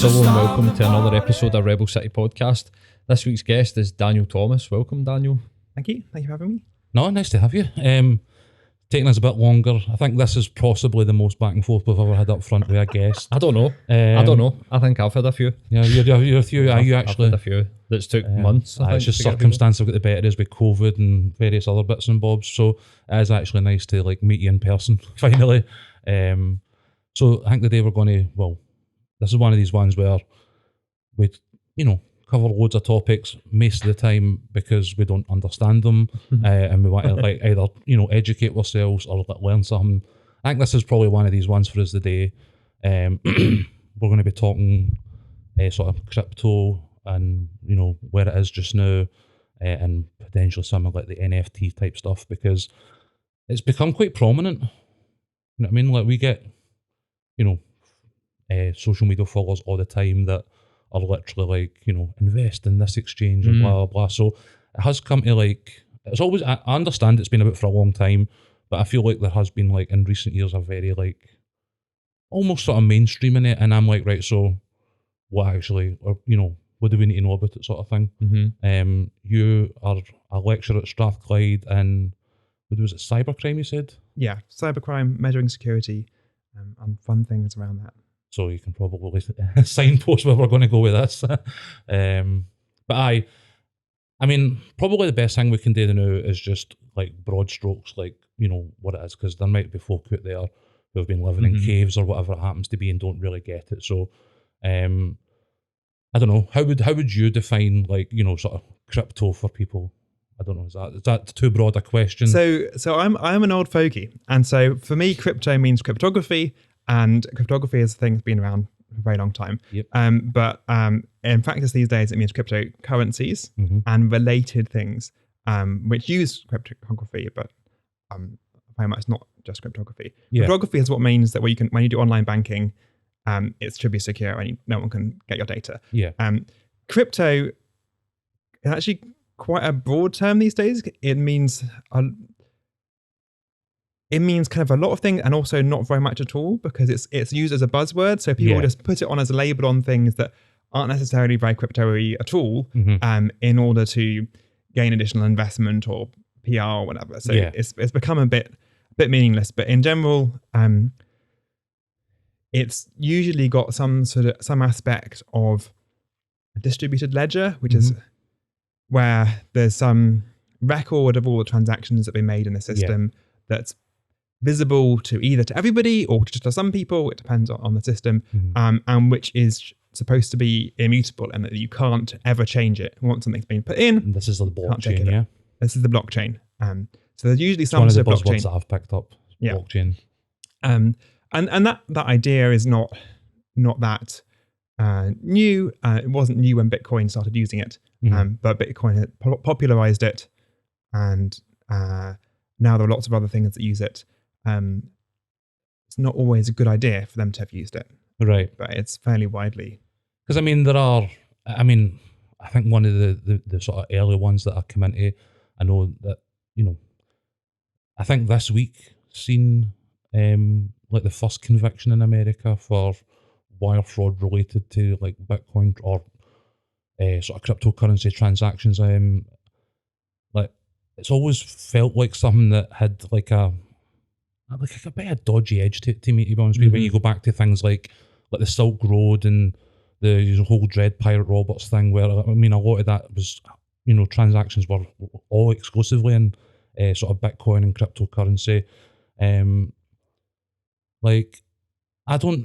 Hello and welcome to another episode of Rebel City Podcast. This week's guest is Daniel Thomas. Welcome, Daniel. Thank you for having me. No, nice to have you. Taking us a bit longer. I think this is possibly the most back and forth we've ever had up front with a guest. I don't know. I think I've had a few. Yeah, you're a few. Are you actually? I've had a few. That's took months. It's just circumstance have got the better is with COVID and various other bits and bobs. So it is actually nice to like meet you in person finally. So I think the day we're going to, well, this is one of these ones where we, cover loads of topics most of the time because we don't understand them, and we want to like either educate ourselves or learn something. I think this is probably one of these ones for us today. We're going to be talking sort of crypto and where it is just now, and potentially some of like the NFT type stuff because it's become quite prominent. You know what I mean? Like we get social media followers all the time that are literally like, invest in this exchange and blah, blah, blah. So it has come to like, it's always, I understand it's been about for a long time, but I feel like there has been like in recent years a very like, almost sort of mainstreaming it. And I'm like, right, so what actually, or, what do we need to know about it sort of thing? Mm-hmm. You are a lecturer at Strathclyde and what was it, cybercrime you said? Yeah, cybercrime, measuring security, and fun things around that. So you can probably signpost where we're going to go with this. But I mean, probably the best thing we can do now is just like broad strokes, like, what it is, because there might be folk out there who have been living in caves or whatever it happens to be and don't really get it. So I don't know, how would you define like, sort of crypto for people? I don't know, is that too broad a question? So I'm an old fogey. And so for me, crypto means cryptography. And cryptography is a thing that's been around for a very long time. Yep. But in practice these days, it means cryptocurrencies and related things, which use cryptography, but very much not just cryptography. Yeah. Cryptography is what means that when you do online banking, it should be secure and no one can get your data. Yeah. Crypto is actually quite a broad term these days. It means kind of a lot of things and also not very much at all because it's used as a buzzword. So people just put it on as a label on things that aren't necessarily very crypto-y at all in order to gain additional investment or PR or whatever. So it's become a bit meaningless. But in general, it's usually got some aspect of a distributed ledger, which is where there's some record of all the transactions that have been made in the system that's visible to everybody or just to some people. It depends on the system, and which is supposed to be immutable and that you can't ever change it once something's been put in. And this is the blockchain, yeah? This is the blockchain. So there's usually some one of the sort of blockchain buzzwords that I've picked up. Yeah. Blockchain. And that idea is not that new. It wasn't new when Bitcoin started using it, but Bitcoin had popularized it, and now there are lots of other things that use it. It's not always a good idea for them to have used it. Right. But it's fairly widely. Because I think one of the sort of early ones that I come into, I know that, I think this week seen like the first conviction in America for wire fraud related to like Bitcoin or sort of cryptocurrency transactions. Like it's always felt like something that had like a bit of dodgy edge to me, to be honest with you, when you go back to things like the Silk Road and the whole Dread Pirate Roberts thing, where a lot of that was, transactions were all exclusively in sort of Bitcoin and cryptocurrency. Like I don't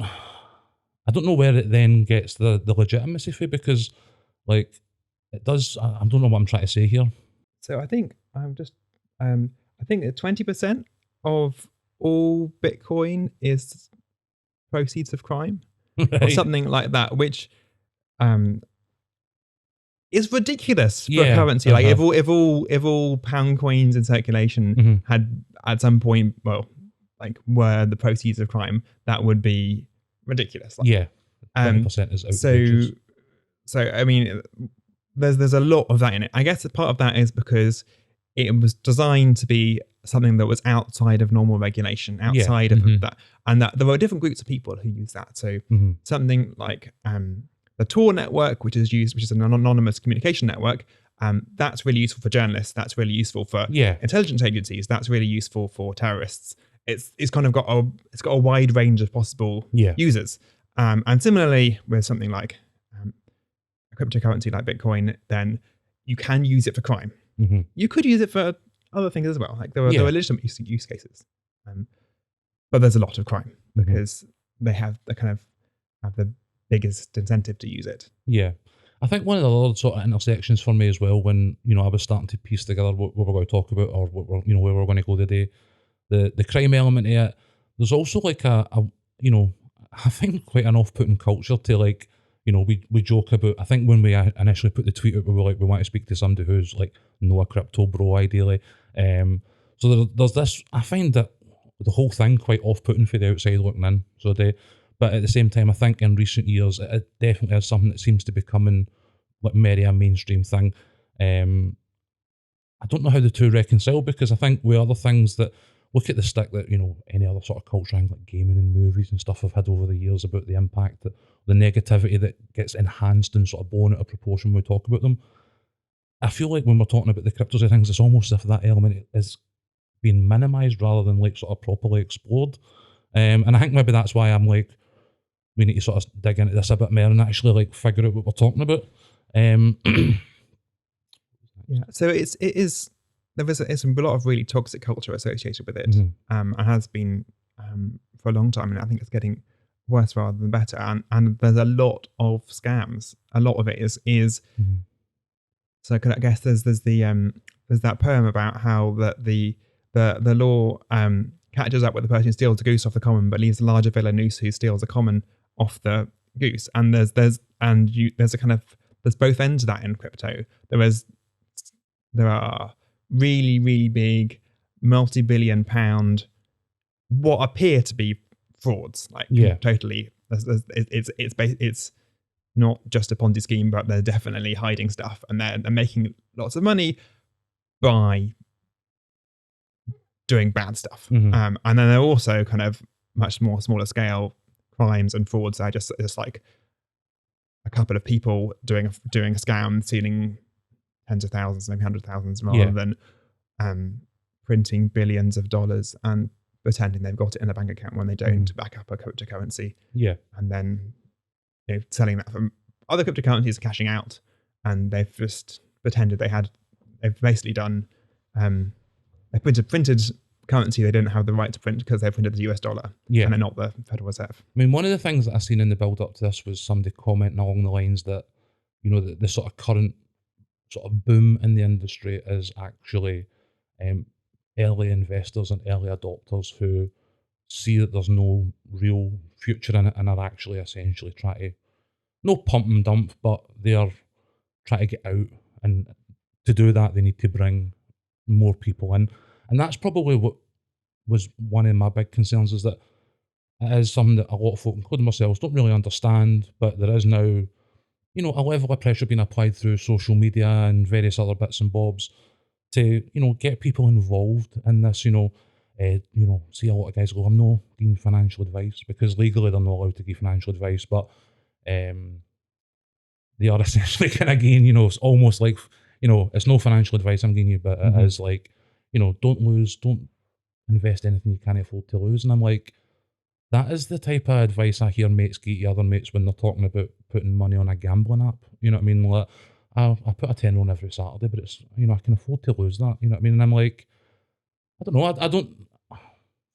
know where it then gets the legitimacy for, because like it does. I don't know what I'm trying to say here. So I think I think that 20% of all Bitcoin is proceeds of crime, right, or something like that, which is ridiculous for a currency. Like if all pound coins in circulation had at some point, were the proceeds of crime, that would be ridiculous. 20% is outrageous. So I mean, there's a lot of that in it. I guess part of that is because it was designed to be something that was outside of normal regulation, outside of that, and that there were different groups of people who use that. So something like the Tor network, which is an anonymous communication network, that's really useful for journalists. That's really useful for intelligence agencies. That's really useful for terrorists. It's kind of got a wide range of possible users. And similarly, with something like a cryptocurrency like Bitcoin, then you can use it for crime. You could use it for other things as well. Like there are legitimate use cases, but there's a lot of crime because they have the biggest incentive to use it. Yeah. I think one of the other sort of intersections for me as well, when, I was starting to piece together what we're going to talk about or what we're, where we're going to go today, the crime element of it, there's also like I think quite an off-putting culture to like, we joke about, I think when we initially put the tweet out, we were like, we want to speak to somebody who's like, a crypto bro, ideally. So there's this, I find that the whole thing quite off-putting for the outside looking in. But at the same time, I think in recent years, it definitely is something that seems to be becoming like very a mainstream thing. I don't know how the two reconcile, because I think with other things that, look at the stick that, any other sort of culture, like gaming and movies and stuff I've had over the years about the impact, the negativity that gets enhanced and sort of blown out of proportion when we talk about them. I feel like when we're talking about the cryptos of things, it's almost as if that element is being minimised rather than like sort of properly explored. And I think maybe that's why I'm like, we need to sort of dig into this a bit more and actually like figure out what we're talking about. So it's a lot of really toxic culture associated with it, and has been for a long time, and I think it's getting worse rather than better. And there's a lot of scams. A lot of it is. So I guess there's that poem about how that the law catches up with the person who steals the goose off the common, but leaves the larger villain who steals the common off the goose. And there's both ends of that in crypto. There are really, really big multi-billion pound what appear to be frauds, like totally. It's not just a Ponzi scheme, but they're definitely hiding stuff, and they're making lots of money by doing bad stuff. And then they're also kind of much more smaller scale crimes and frauds. They're just like a couple of people doing a scam, stealing tens of thousands, maybe hundred thousands, rather than printing billions of dollars and pretending they've got it in a bank account when they don't, to back up a cryptocurrency. And then selling that from other cryptocurrencies, cashing out, and they've just pretended they've basically done they printed currency they didn't have the right to print because they printed the US dollar, and they're not the Federal Reserve. I mean, one of the things that I seen in the build up to this was somebody commenting along the lines that, the sort of current sort of boom in the industry is actually early investors and early adopters who see that there's no real future in it and are actually essentially trying to, no pump and dump, but they are trying to get out. And to do that, they need to bring more people in. And that's probably what was one of my big concerns, is that it is something that a lot of folk, including myself, don't really understand, but there is now, a level of pressure being applied through social media and various other bits and bobs to, get people involved in this, see a lot of guys go, I'm not giving financial advice, because legally they're not allowed to give financial advice, but they are essentially kind of giving, it's almost like, it's no financial advice I'm giving you, but it is like, don't invest anything you can't afford to lose. And I'm like, that is the type of advice I hear mates give to other mates when they're talking about putting money on a gambling app. You know what I mean? Like, I put a tenner on every Saturday, but it's, I can afford to lose that. You know what I mean? And I'm like, I don't know. I don't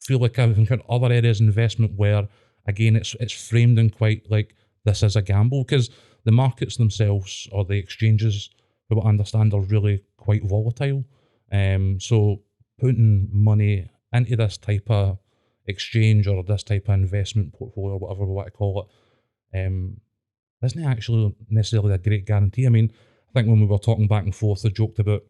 feel like I've encountered other areas of investment where, again, it's framed in quite like this is a gamble, because the markets themselves or the exchanges, for what I understand, are really quite volatile. So putting money into this type of exchange or this type of investment portfolio or whatever we want to call it, isn't actually necessarily a great guarantee. I mean, I think when we were talking back and forth, I joked about,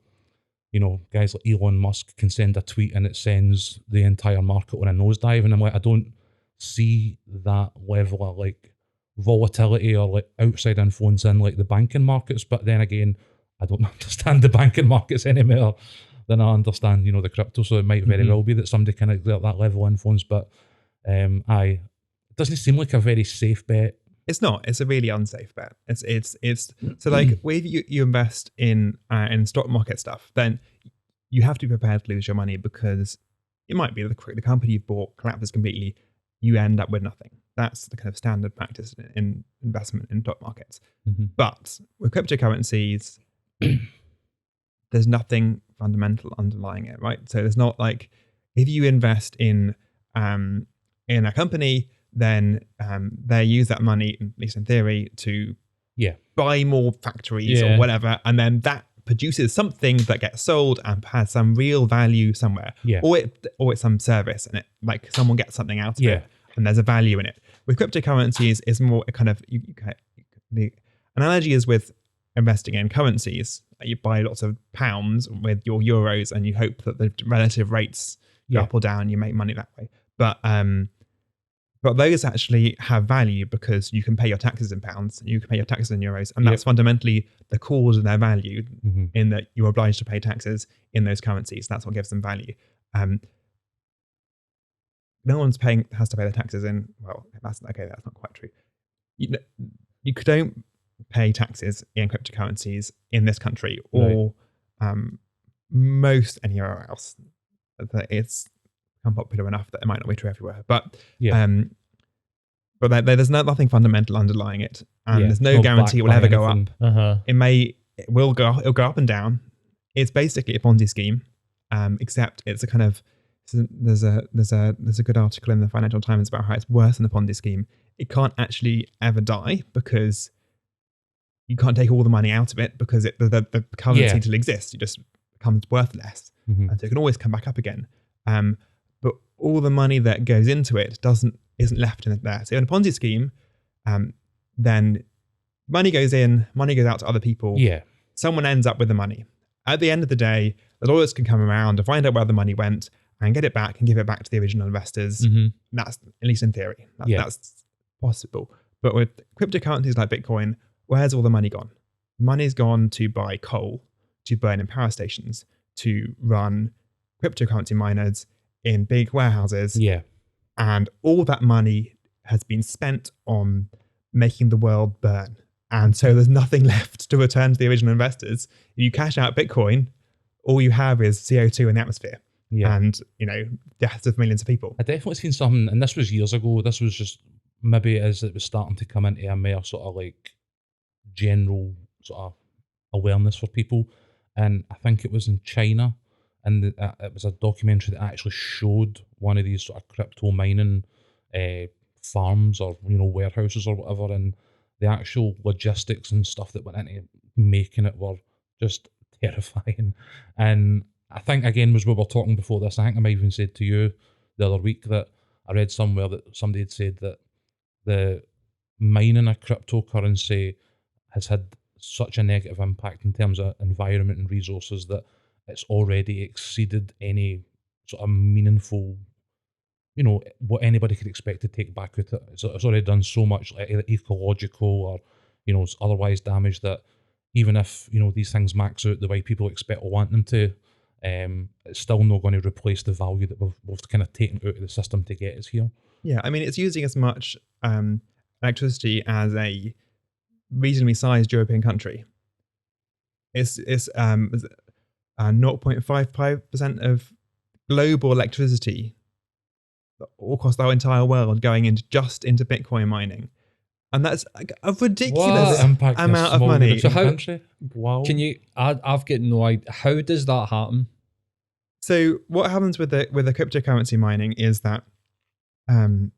guys like Elon Musk can send a tweet and it sends the entire market on a nosedive. And I'm like, I don't see that level of like volatility or like outside influence in like the banking markets. But then again, I don't understand the banking markets anymore. than I understand, the crypto. So it might very Mhm. well be that somebody can exert that level of influence. But it doesn't seem like a very safe bet. It's not. It's a really unsafe bet. It's so like if you invest in stock market stuff, then you have to be prepared to lose your money because it might be that the company you've bought collapses completely. You end up with nothing. That's the kind of standard practice in investment in stock markets. Mhm. But with cryptocurrencies, there's nothing fundamental underlying it, right? So there's not like if you invest in a company, then they use that money, at least in theory, to buy more factories or whatever, and then that produces something that gets sold and has some real value somewhere, or it's some service, and it like someone gets something out of it, and there's a value in it. With cryptocurrencies, is more a kind of the analogy is with investing in currencies. You buy lots of pounds with your euros, and you hope that the relative rates go up or down. You make money that way, but those actually have value because you can pay your taxes in pounds, you can pay your taxes in euros, and that's fundamentally the cause of their value, in that you're obliged to pay taxes in those currencies. That's what gives them value. No one's has to pay their taxes in. Well, that's not quite true. You don't pay taxes in cryptocurrencies in this country or most anywhere else. That it's become popular enough that it might not be true everywhere, but there's nothing fundamental underlying it, and there's no guarantee it will ever go up. It will go. It'll go up and down. It's basically a Ponzi scheme, except it's a kind of there's a good article in the Financial Times about how it's worse than a Ponzi scheme. It can't actually ever die because you can't take all the money out of it because the currency still exists. It just becomes worth less, and so it can always come back up again. But all the money that goes into it isn't left in it there. So in a Ponzi scheme, then money goes in, money goes out to other people. Someone ends up with the money. At the end of the day, the lawyers can come around and find out where the money went and get it back and give it back to the original investors. That's, at least in theory, that's possible. But with cryptocurrencies like Bitcoin, where's all the money gone? Money's gone to buy coal, to burn in power stations, to run cryptocurrency miners in big warehouses. And all that money has been spent on making the world burn. And so there's nothing left to return to the original investors. If you cash out Bitcoin, all you have is CO2 in the atmosphere. And, deaths of millions of people. I definitely seen something, and this was years ago. This was just maybe as it was starting to come into a more sort of like general sort of awareness for people. And I think it was in China. And it was a documentary that actually showed one of these sort of crypto mining farms or warehouses or whatever, and the actual logistics and stuff that went into making it were just terrifying. And I think again, as we were talking before this, I think I might even said to you the other week that I read somewhere that somebody had said that the mining a cryptocurrency has had such a negative impact in terms of environment and resources that it's already exceeded any sort of meaningful, what anybody could expect to take back with it. It's already done so much either ecological or, otherwise damage that even if, these things max out the way people expect or want them to, it's still not going to replace the value that we've kind of taken out of the system to get us here. Yeah, I mean, it's using as much electricity as a reasonably sized European country. It's 0.55% of global electricity across the entire world going into Bitcoin mining. And that's like a ridiculous amount of money. So how, wow. Can you, I've got no idea, how does that happen? So what happens with the cryptocurrency mining is that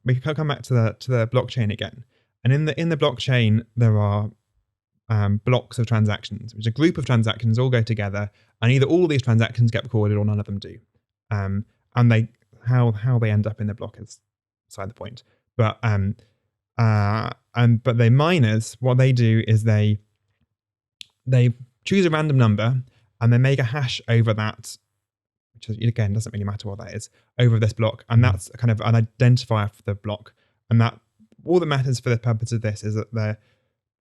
we can come back to the blockchain again. And in the blockchain, there are blocks of transactions, which is a group of transactions all go together, and either all these transactions get recorded or none of them do. And how they end up in the block is beside the point. But the miners, what they do is they choose a random number and they make a hash over that, which is, again, doesn't really matter what that is, over this block, and that's kind of an identifier for the block. And that all that matters for the purpose of this is that the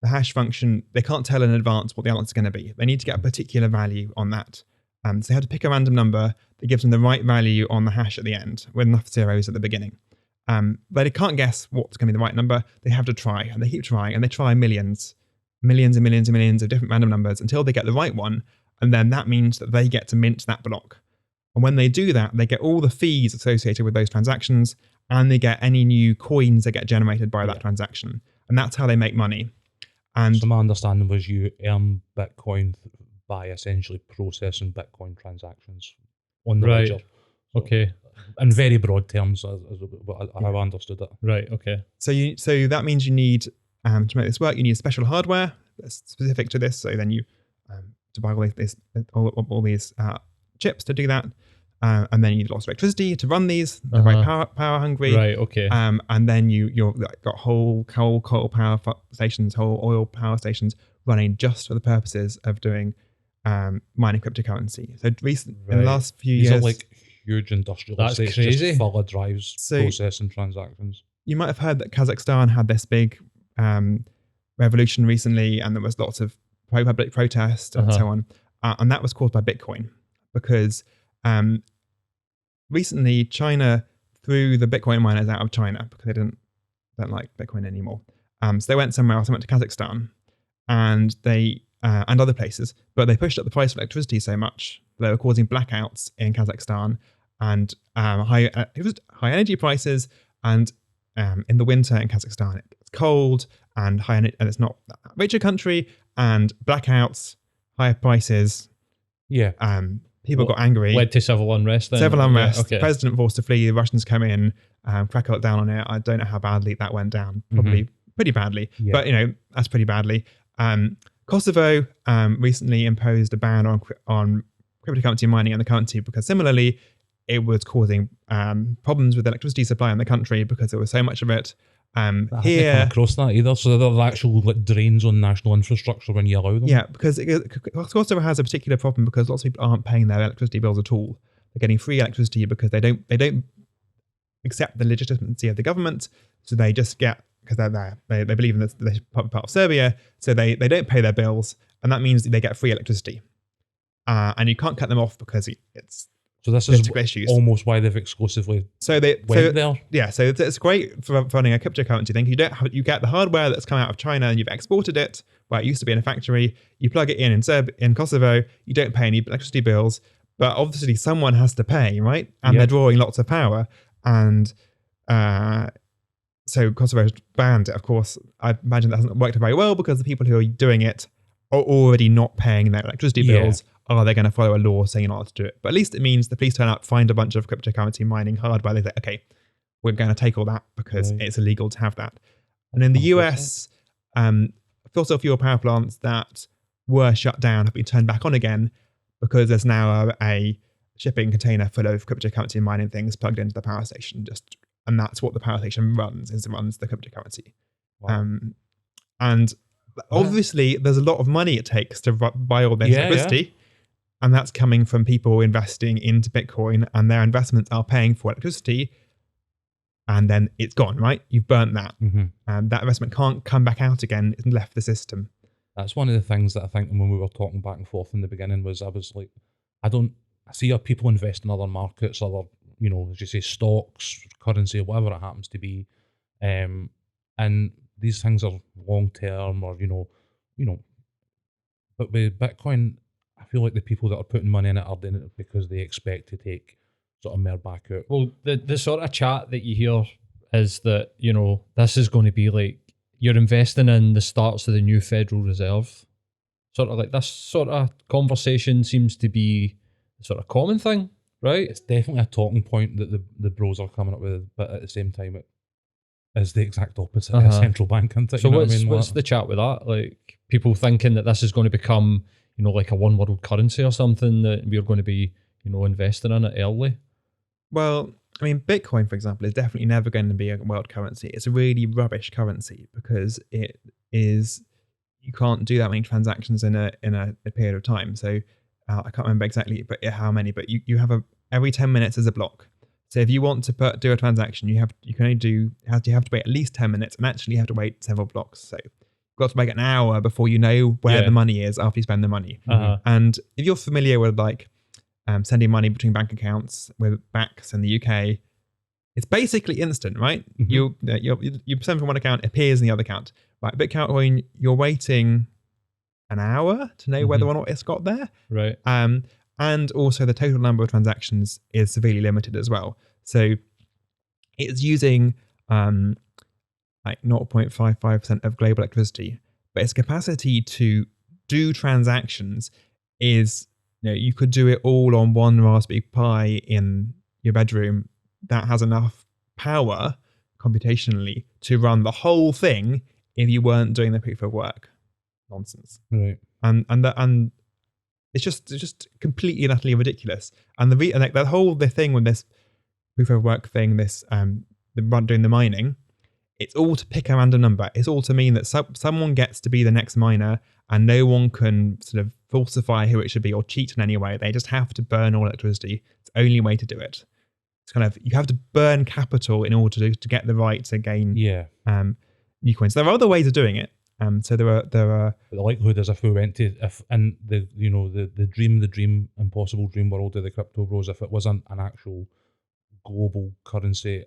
hash function, they can't tell in advance what the answer is going to be. They need to get a particular value on that So they have to pick a random number that gives them the right value on the hash at the end with enough zeros at the beginning. But they can't guess what's going to be the right number. They have to try, and they keep trying, and they try millions and millions and millions of different random numbers until they get the right one. And then that means that they get to mint that block. And when they do that, they get all the fees associated with those transactions, and they get any new coins that get generated by that transaction. And that's how they make money. And so my understanding was you earn Bitcoin by essentially processing Bitcoin transactions on the ledger. Okay. In very broad terms, as I've understood it. Right. Okay. So that means you need, to make this work, you need special hardware that's specific to this. So then you to buy all these chips to do that. And then you need lots of electricity to run these. They're very power hungry. Right. Okay. And then you've got whole coal power stations, whole oil power stations running just for the purposes of doing mining cryptocurrency. So in the last few years, are like huge industrial estates crazy. Just full of drives processing transactions. You might have heard that Kazakhstan had this big revolution recently, and there was lots of public protest and so on. And that was caused by Bitcoin, because recently China threw the Bitcoin miners out of China because they don't like Bitcoin anymore. So they went somewhere else. They went to Kazakhstan, and and other places, but they pushed up the price of electricity so much they were causing blackouts in Kazakhstan and high energy prices. And in the winter in Kazakhstan, it's cold and and it's not a richer country, and blackouts, higher prices. Yeah. People got angry. Led to civil unrest then? Civil unrest. Yeah, okay. President forced to flee. The Russians come in, crack it down on it. I don't know how badly that went down. Probably pretty badly. Yeah. But, that's pretty badly. Kosovo recently imposed a ban on cryptocurrency mining in the country because similarly, it was causing problems with electricity supply in the country because there was so much of it. I haven't come across that either. So there are actual drains on national infrastructure when you allow them. Yeah, because Kosovo has a particular problem because lots of people aren't paying their electricity bills at all. They're getting free electricity because they don't accept the legitimacy of the government. So they just get, because they believe in this, they're part of Serbia, so they don't pay their bills, and that means that they get free electricity. And you can't cut them off because it's so this is issues. Almost why they've exclusively went there. Yeah, so it's great for running a cryptocurrency thing. You get the hardware that's come out of China and you've exported it where it used to be in a factory. You plug it in Kosovo. You don't pay any electricity bills, but obviously someone has to pay, right? And they're drawing lots of power, and so Kosovo's banned it. Of course, I imagine that hasn't worked very well because the people who are doing it are already not paying their electricity bills. Are they going to follow a law saying you're not allowed to do it? But at least it means the police turn up, find a bunch of cryptocurrency mining hardware. They say, okay, we're going to take all that because it's illegal to have that. And in the US, fossil fuel power plants that were shut down have been turned back on again because there's now a shipping container full of cryptocurrency mining things plugged into the power station. And that's what the power station runs, is it runs the cryptocurrency. Wow. And obviously, there's a lot of money it takes to buy all this electricity. Yeah. And that's coming from people investing into Bitcoin, and their investments are paying for electricity. And then it's gone, right? You've burnt that. And that investment can't come back out again. It's left the system. That's one of the things that I think when we were talking back and forth in the beginning was I was like, I see people invest in other markets, as you say, stocks, currency, whatever it happens to be. And these things are long term or, but with Bitcoin, I feel like the people that are putting money in it are doing it because they expect to take sort of more back out. Well, the sort of chat that you hear is that, this is going to be like you're investing in the starts of the new Federal Reserve. Sort of like this sort of conversation seems to be a sort of common thing, right? It's definitely a talking point that the bros are coming up with, but at the same time, it is the exact opposite of a central bank, isn't it? So what's the chat with that? Like people thinking that this is going to become like a one world currency or something that we're going to be, investing in it early? Well, I mean, Bitcoin, for example, is definitely never going to be a world currency. It's a really rubbish currency because you can't do that many transactions in a period of time. So I can't remember exactly how many, but you have every 10 minutes is a block. So if you want to do a transaction, you have to wait at least 10 minutes, and actually you have to wait several blocks. So got to make an hour before you know where the money is after you spend the money. And if you're familiar with like sending money between bank accounts with BACS in the UK, it's basically instant, right? Mm-hmm. You send from one account, it appears in the other account. Right, Bitcoin, you're waiting an hour to know whether or not it's got there. Right. And also the total number of transactions is severely limited as well. So it's using like 0.55% of global electricity, but its capacity to do transactions is, you could do it all on one Raspberry Pi in your bedroom that has enough power computationally to run the whole thing if you weren't doing the proof of work nonsense. Right. And it's just completely and utterly ridiculous. And the thing with this proof of work thing, this doing the mining, it's all to pick a random number. It's all to mean that someone gets to be the next miner, and no one can sort of falsify who it should be or cheat in any way. They just have to burn all electricity. It's the only way to do it. It's kind of, you have to burn capital in order to get the right to gain new coins. There are other ways of doing it. So there are. But the likelihood is if we went to the dream impossible dream world of the crypto bros, if it wasn't an actual global currency,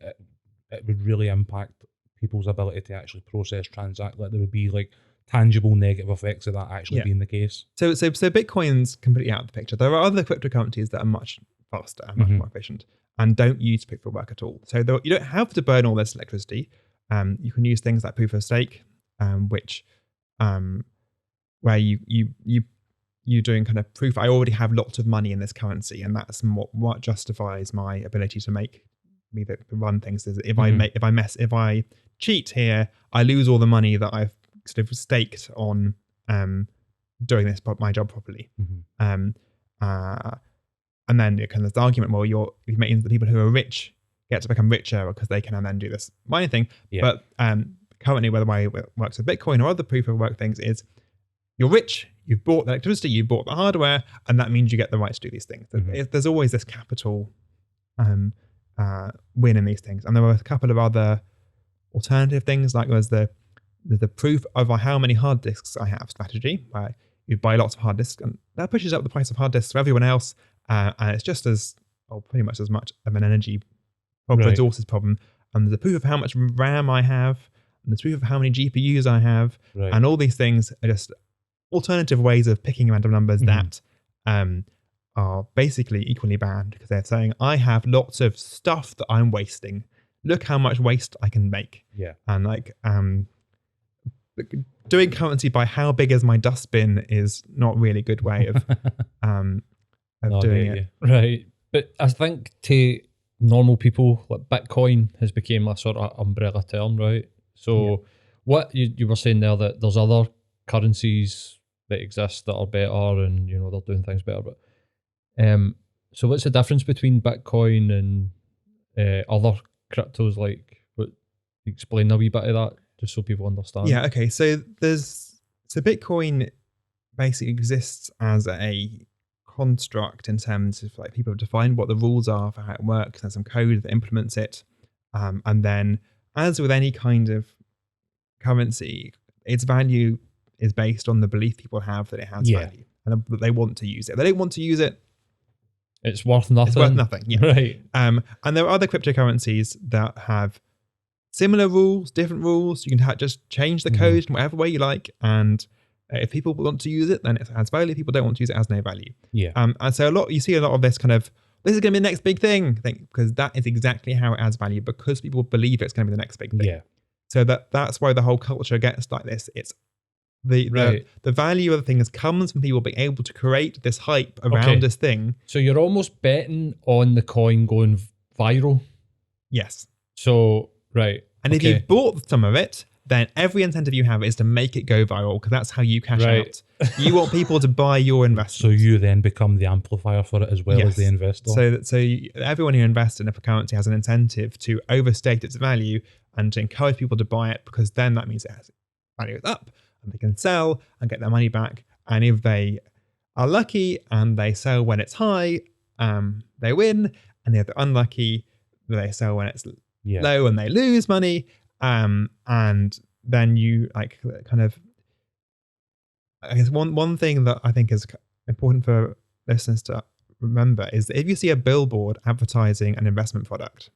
it would really impact people's ability to actually process, transact. Like there would be like tangible negative effects of that actually being the case. So Bitcoin's completely out of the picture. There are other cryptocurrencies that are much faster and much more efficient and don't use proof of work at all. So you don't have to burn all this electricity. You can use things like proof of stake, which where you doing kind of proof. I already have lots of money in this currency, and that's what justifies my ability to run things. Is if I cheat here, I lose all the money that I've sort of staked on doing my job properly. And then kind of this argument, well, you're making the people who are rich get to become richer because they can then do this mining thing. But currently, whether the way it works with Bitcoin or other proof of work things is, you're rich, you've bought the electricity, you've bought the hardware, and that means you get the right to do these things. There's always this capital win in these things. And there were a couple of other alternative things, like there's the proof of how many hard disks I have strategy, where you buy lots of hard disks, and that pushes up the price of hard disks for everyone else. And it's just pretty much as much of an energy problem, resources problem. And there's a proof of how much RAM I have, and the proof of how many GPUs I have, and all these things are just alternative ways of picking random numbers that are basically equally bad, because they're saying, I have lots of stuff that I'm wasting. Look how much waste I can make. And like doing currency by how big is my dustbin is not really a good way of doing it. Right. But I think to normal people, like Bitcoin has become a sort of umbrella term, right? So what you were saying there, that there's other currencies that exist that are better, and they're doing things better. But so what's the difference between Bitcoin and other cryptos? Like, explain a wee bit of that just so people understand. Yeah. Okay. So Bitcoin basically exists as a construct in terms of, like, people have defined what the rules are for how it works. There's some code that implements it, and then, as with any kind of currency, its value is based on the belief people have that it has value, and that they want to use it. If they don't want to use it, it's worth nothing. It's worth nothing. Yeah. Right. And there are other cryptocurrencies that have similar rules, different rules. You can just change the code in whatever way you like, and if people want to use it, then it has value. If people don't want to use it, it has no value. And so you see a lot of this kind of, this is going to be the next big thing, because that is exactly how it adds value, because people believe it's going to be the next big thing. So that's why the whole culture gets like this. It's the value of the things comes from people being able to create this hype around this thing. So you're almost betting on the coin going viral. Yes. So, right. And if you've bought some of it, then every incentive you have is to make it go viral, because that's how you cash out. You want people to buy your investment. So you then become the amplifier for it as well as the investor. So everyone who invests in a currency has an incentive to overstate its value and to encourage people to buy it, because then that means it has value up and they can sell and get their money back. And if they are lucky and they sell when it's high, they win. And if they're unlucky, they sell when it's low and they lose money. And then you I guess one thing that I think is important for listeners to remember is that if you see a billboard advertising an investment product,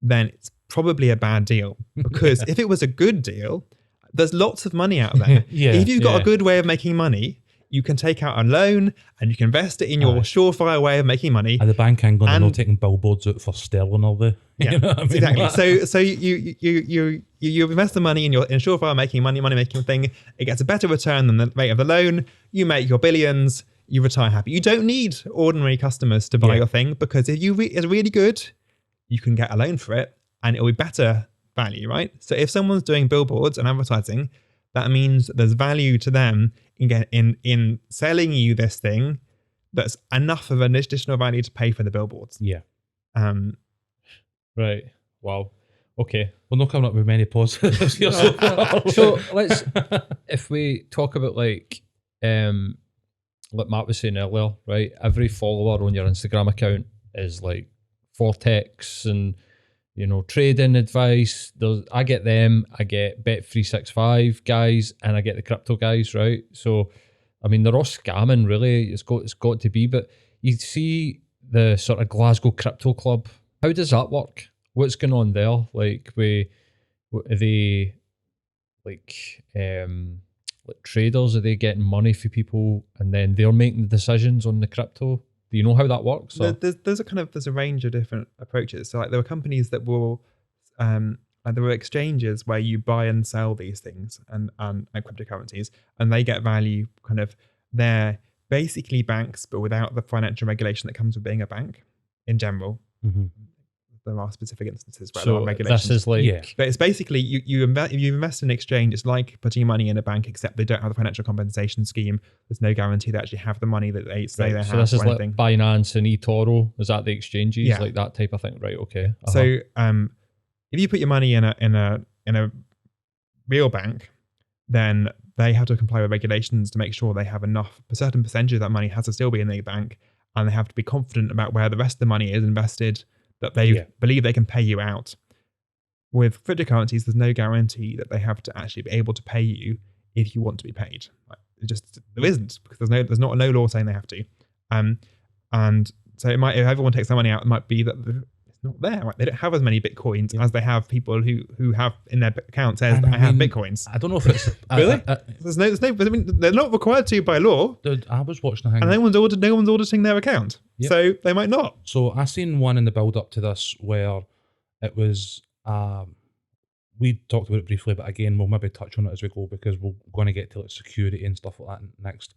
then it's probably a bad deal. Because if it was a good deal, there's lots of money out there. If you've got a good way of making money, you can take out a loan and you can invest it in your surefire way of making money. And the bank ain't going to not taking billboards out for sterling, are they? Yeah, you know what I mean? Exactly. So you invest the money in a surefire making money making thing. It gets a better return than the rate of the loan. You make your billions. You retire happy. You don't need ordinary customers to buy your thing, because if it's really good, you can get a loan for it and it'll be better value, right? So if someone's doing billboards and advertising, that means there's value to them in selling you this thing that's enough of an additional value to pay for the billboards. Yeah. Right. Wow. Okay. We're not coming up with many positives here so far. So let's, if we talk about like Matt was saying earlier, right? Every follower on your Instagram account is like Vortex and, you know, trading advice. I get them, I get Bet365 guys, and I get the crypto guys, right? So, I mean, they're all scamming, really. It's got to be. But you see the sort of Glasgow Crypto Club. How does that work? What's going on there? Like, are they like traders? Are they getting money for people and then they're making the decisions on the crypto? Do you know how that works? There's a range of different approaches. So like there were companies that will, like there were exchanges where you buy and sell these things and cryptocurrencies, and they get value kind of, they're basically banks, but without the financial regulation that comes with being a bank in general. Mm-hmm. There are specific instances where so there are regulations. This is like, but it's basically if you invest in an exchange, it's like putting your money in a bank, except they don't have the financial compensation scheme. There's no guarantee they actually have the money that they say they have. So this is like anything. Binance and eToro. Is that the exchanges? Yeah. Like that type of thing, right? Okay. So if you put your money in a real bank, then they have to comply with regulations to make sure they have enough. A certain percentage of that money has to still be in the bank, and they have to be confident about where the rest of the money is invested, that they believe they can pay you out. With cryptocurrencies, there's no guarantee that they have to actually be able to pay you if you want to be paid. There isn't, because there's no law saying they have to. And so it might, if everyone takes their money out, it might be that it's not there. Right? They don't have as many bitcoins as they have people who have in their account says I have bitcoins. I don't know if it's really. There's no. I mean, they're not required to by law. Dude, I was watching a thing, and no one's auditing their account, so they might not. So I seen one in the build up to this where it was. We talked about it briefly, but again, we'll maybe touch on it as we go, because we're going to get to like security and stuff like that next.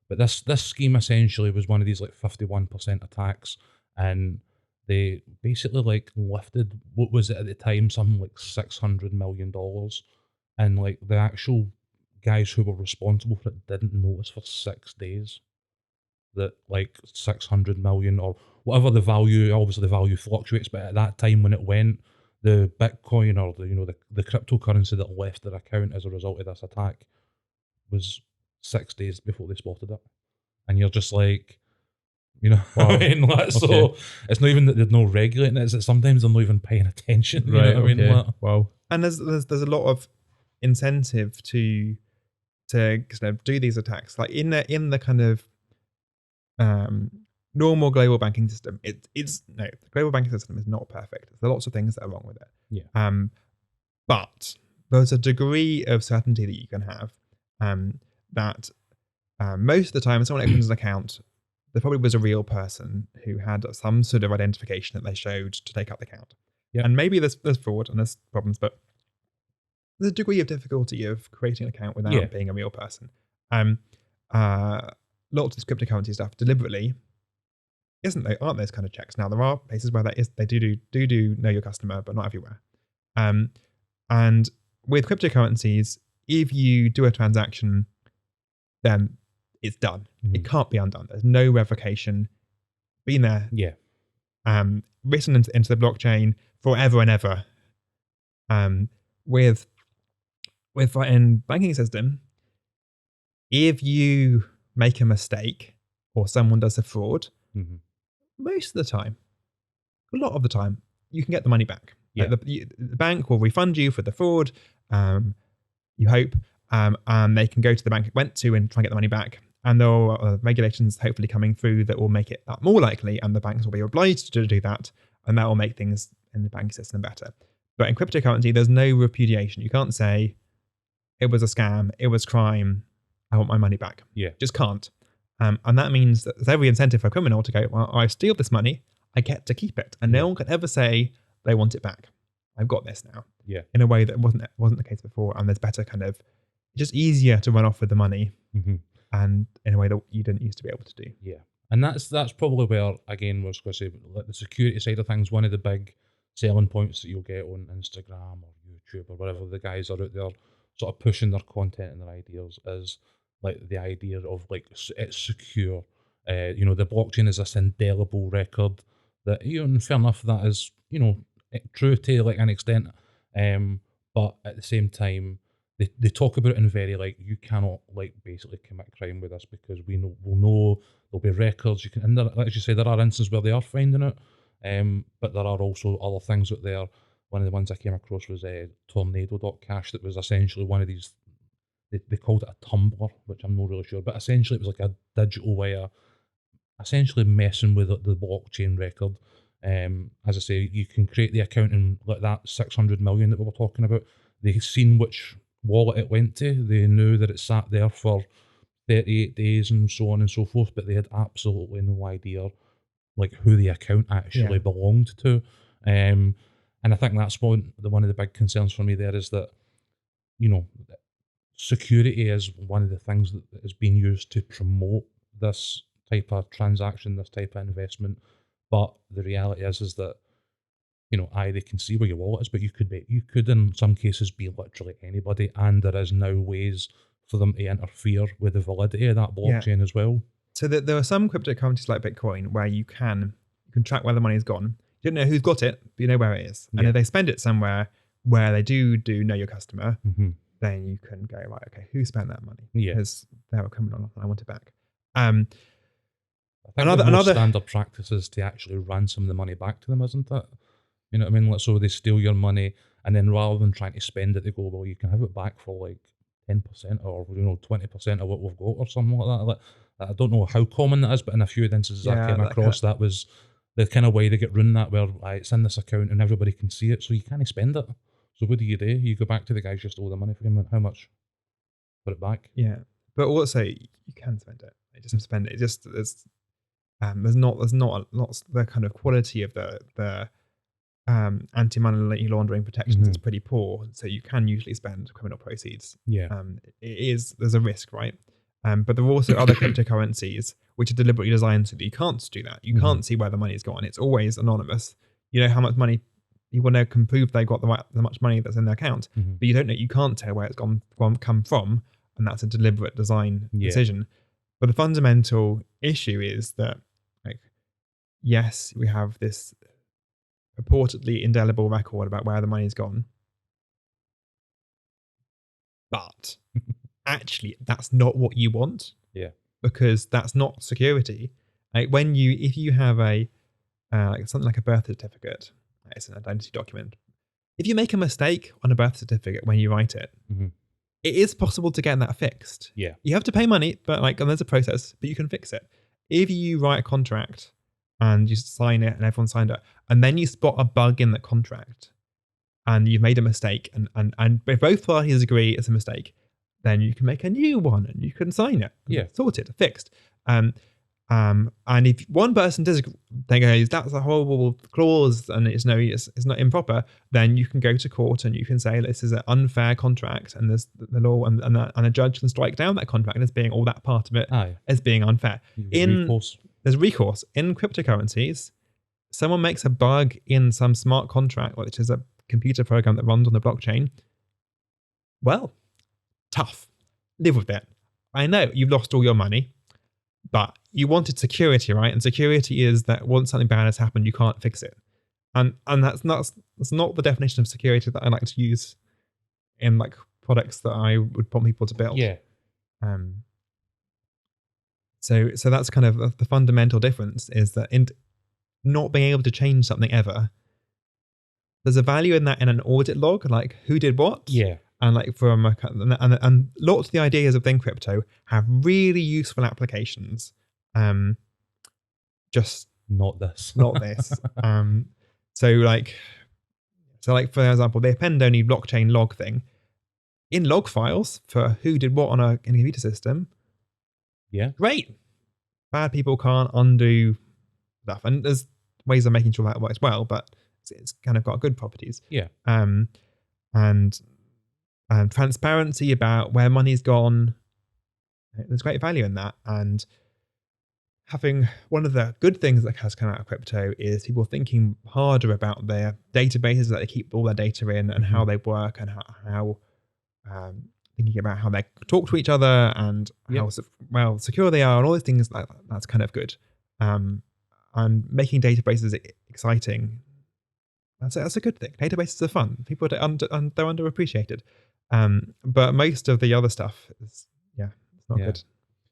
But this scheme essentially was one of these like 51% attacks, and they basically like lifted, what was it at the time, something like $600 million, and like the actual guys who were responsible for it didn't notice for 6 days that like 600 million or whatever the value, obviously the value fluctuates, but at that time when it went, the Bitcoin or the cryptocurrency that left their account as a result of this attack was 6 days before they spotted it. And you're just like, you know, wow. I mean, like, so it's not even that they're not regulating it, it's that sometimes they're not even paying attention. You know what I mean? Like, wow. And there's a lot of incentive to kind of do these attacks. Like in the kind of normal global banking system, the global banking system is not perfect. There's lots of things that are wrong with it. Yeah. But there's a degree of certainty that you can have that most of the time, when someone opens an account, there probably was a real person who had some sort of identification that they showed to take out the account. Yeah. And maybe there's fraud and there's problems, but there's a degree of difficulty of creating an account without being a real person. Lots of cryptocurrency stuff deliberately aren't those kind of checks. Now there are places where they do know your customer, but not everywhere. And with cryptocurrencies, if you do a transaction, then it's done. Mm-hmm. It can't be undone. There's no revocation. Been there. Yeah. Written into the blockchain forever and ever. With in banking system, if you make a mistake or someone does a fraud, mm-hmm. most of the time, a lot of the time, you can get the money back. Yeah. Like the bank will refund you for the fraud, you hope, and they can go to the bank it went to and try and get the money back. And there are regulations hopefully coming through that will make it that more likely, and the banks will be obliged to do that, and that will make things in the banking system better. But in cryptocurrency, there's no repudiation. You can't say it was a scam, it was crime, I want my money back. Yeah. Just can't. And that means that there's every incentive for a criminal to go, well, I steal this money, I get to keep it. And no one can ever say they want it back. I've got this now. Yeah. In a way that wasn't the case before. And there's better kind of, just easier to run off with the money, and in a way that you didn't used to be able to do. Yeah. And that's probably where, again, we're going to say, like the security side of things, one of the big selling points that you'll get on Instagram or YouTube or whatever the guys are out there sort of pushing their content and their ideas is like the idea of like it's secure. You know, the blockchain is this indelible record that, you know, and fair enough, that is, you know, true to like an extent. But at the same time, they talk about it in very like, you cannot like basically commit crime with this because we'll know there'll be records. You can, and there, as you say, there are instances where they are finding it, but there are also other things out there. One of the ones I came across was tornado.cash, that was essentially one of these, they called it a tumbler, which I'm not really sure, but essentially it was like a digital way of essentially messing with the blockchain record. As I say, you can create the account and like that 600 million that we were talking about, they've seen which wallet it went to, they knew that it sat there for 38 days and so on and so forth, but they had absolutely no idea like who the account actually belonged to. And I think that's one of the big concerns for me there is that, you know, security is one of the things that is being used to promote this type of transaction, this type of investment. But the reality is that, you know, they can see where your wallet is, but you could in some cases be literally anybody, and there is now ways for them to interfere with the validity of that blockchain as well. So there are some cryptocurrencies like Bitcoin where you can track where the money's gone. You don't know who's got it, but you know where it is. And if they spend it somewhere where they do know your customer, then you can go, right, okay, who spent that money? Because they're a criminal and I want it back. I think another standard practice is to actually ransom the money back to them, isn't it? You know what I mean? Like, so they steal your money, and then rather than trying to spend it, they go, well, you can have it back for like 10% or, you know, 20% of what we've got or something like that. Like, I don't know how common that is, but in a few instances I came across, that was the kind of way they get run that, where it's in this account and everybody can see it, so you can't spend it. So what do? You go back to the guys you stole the money from, how much? Put it back. Yeah, but also you can spend it. You just have to spend it. There's not the kind of quality of the anti-money laundering protections is pretty poor, so you can usually spend criminal proceeds. There's a risk, right? But there are also other cryptocurrencies which are deliberately designed so that you can't do that. You can't see where the money's gone. It's always anonymous. You know how much money people can prove they got the much money that's in their account, but you don't know. You can't tell where it's come from, and that's a deliberate design decision. But the fundamental issue is that, like, yes, we have this purportedly indelible record about where the money's gone, but actually that's not what you want. Because that's not security. Like if you have a something like a birth certificate, it's an identity document. If you make a mistake on a birth certificate when you write it, it is possible to get that fixed. You have to pay money, but and there's a process, but you can fix it. If you write a contract and you sign it and everyone signed it, and then you spot a bug in the contract and you've made a mistake, and if both parties agree it's a mistake, then you can make a new one and you can sign it. Sort it, fixed. And if one person disagrees, they go, that's a horrible clause and it's not improper, then you can go to court and you can say this is an unfair contract, and there's the law, and a judge can strike down that contract as being all that part of it as being unfair. There's recourse. In cryptocurrencies, someone makes a bug in some smart contract, which is a computer program that runs on the blockchain. Well, tough. Live with it. I know you've lost all your money, but you wanted security, right? And security is that once something bad has happened, you can't fix it. And that's not the definition of security that I like to use in like products that I would want people to build. So that's kind of the fundamental difference, is that in not being able to change something ever, there's a value in that in an audit log, like who did what. And like and lots of the ideas within crypto have really useful applications. Just Not this. not this. So like for example, the append-only blockchain log thing in log files for who did what on a computer system. Yeah. Great. Bad people can't undo stuff, and there's ways of making sure that works well, but it's kind of got good properties. Yeah. And transparency about where money's gone. There's great value in that, and having one of the good things that has come out of crypto is people thinking harder about their databases that they keep all their data in and how they work, and how thinking about how they talk to each other and how well secure they are, and all these things like that. That's kind of good. And making databases exciting, that's a good thing. Databases are fun. People they're underappreciated. But most of the other stuff is it's not good.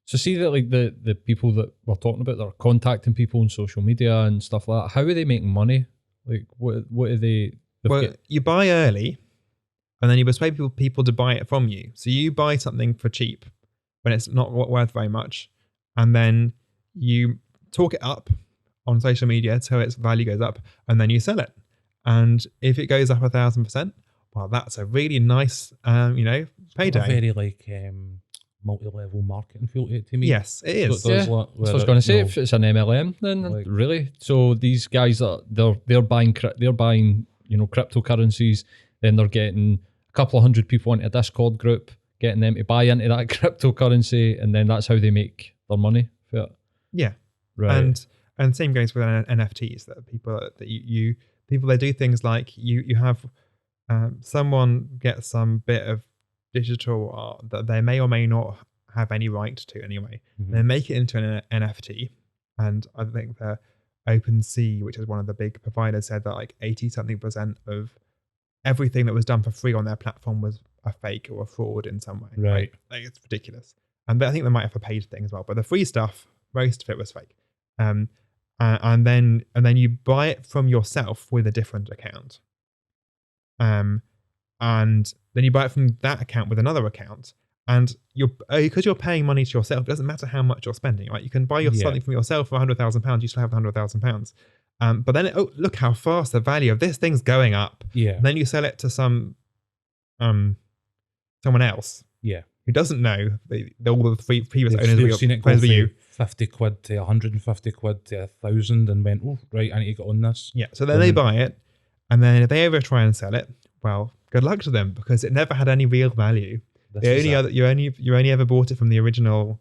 So see that like the people that we're talking about that are contacting people on social media and stuff like that, how are they making money? Like what are they? Well, you buy early, and then you persuade people to buy it from you. So you buy something for cheap when it's not worth very much, and then you talk it up on social media so its value goes up, and then you sell it. And if it goes up 1,000%, well, that's a really nice, payday. Very like multi-level marketing feel to me. Yes, it is. So that's what I was going to say. If it's an MLM, then like, really. So these guys they're buying cryptocurrencies, then they're getting a couple of hundred people into a Discord group, getting them to buy into that cryptocurrency, and then that's how they make their money. Yeah, right. And same goes with NFTs. That people they do things like you have someone get some bit of digital art that they may or may not have any right to anyway. They make it into an NFT, and I think the OpenSea, which is one of the big providers, said that like 80-something% of everything that was done for free on their platform was a fake or a fraud in some way. Right. Like it's ridiculous. And I think they might have a paid thing as well, but the free stuff, most of it was fake. And then you buy it from yourself with a different account. And then you buy it from that account with another account, and because you're paying money to yourself, it doesn't matter how much you're spending. Right? You can buy something from yourself for £100,000. You still have £100,000. But then look how fast the value of this thing's going up. Yeah. And then you sell it to someone else. Yeah. Who doesn't know all the previous owners They've seen it go for you. 50 quid to 150 quid to 1,000 and went, oh, right, I need to get on this. Yeah. So then they buy it, and then if they ever try and sell it, well, good luck to them, because it never had any real value. You only ever bought it from the original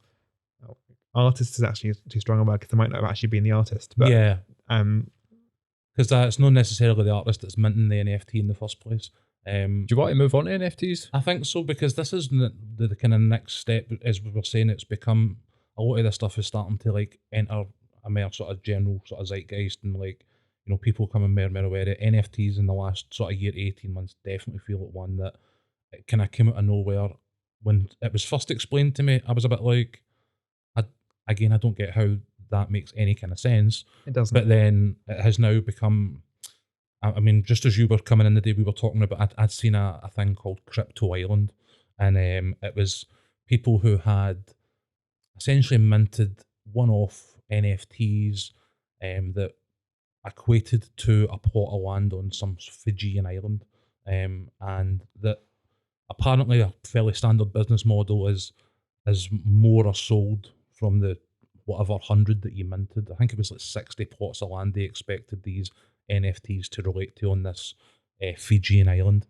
artist. Is actually too strong a word, because they might not have actually been the artist. But, yeah. Because it's not necessarily the artist that's minting the NFT in the first place. Do you want to move on to NFTs? I think so, because this is the kind of next step. As we were saying, it's become a lot of this stuff is starting to like enter a more sort of general sort of zeitgeist, and like people coming more and more aware of it. NFTs in the last sort of year, 18 months, definitely feel like one that it kind of came out of nowhere. When it was first explained to me, I was a bit like, I don't get how that makes any kind of sense. It doesn't. But then it has now become, I mean, just as you were coming in the day, we were talking about, I'd seen a thing called Crypto Island, and it was people who had essentially minted one-off NFTs that equated to a plot of land on some Fijian island, and that apparently a fairly standard business model is more are sold from the whatever 100 that you minted. I think it was like 60 plots of land they expected these NFTs to relate to on this Fijian island.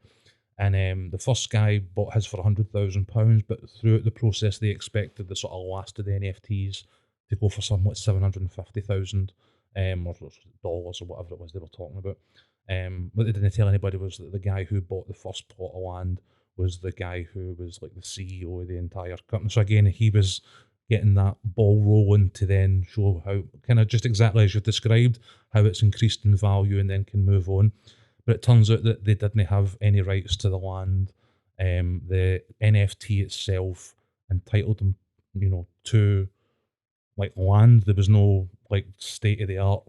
And the first guy bought his for £100,000, but throughout the process they expected the sort of last of the NFTs to go for something like 750,000 or dollars or whatever it was they were talking about. What they didn't tell anybody was that the guy who bought the first plot of land was the guy who was like the CEO of the entire company. So again, he was getting that ball rolling to then show how, kind of just exactly as you've described, how it's increased in value and then can move on. But it turns out that they didn't have any rights to the land. The NFT itself entitled them, to like land. There was no like state-of-the-art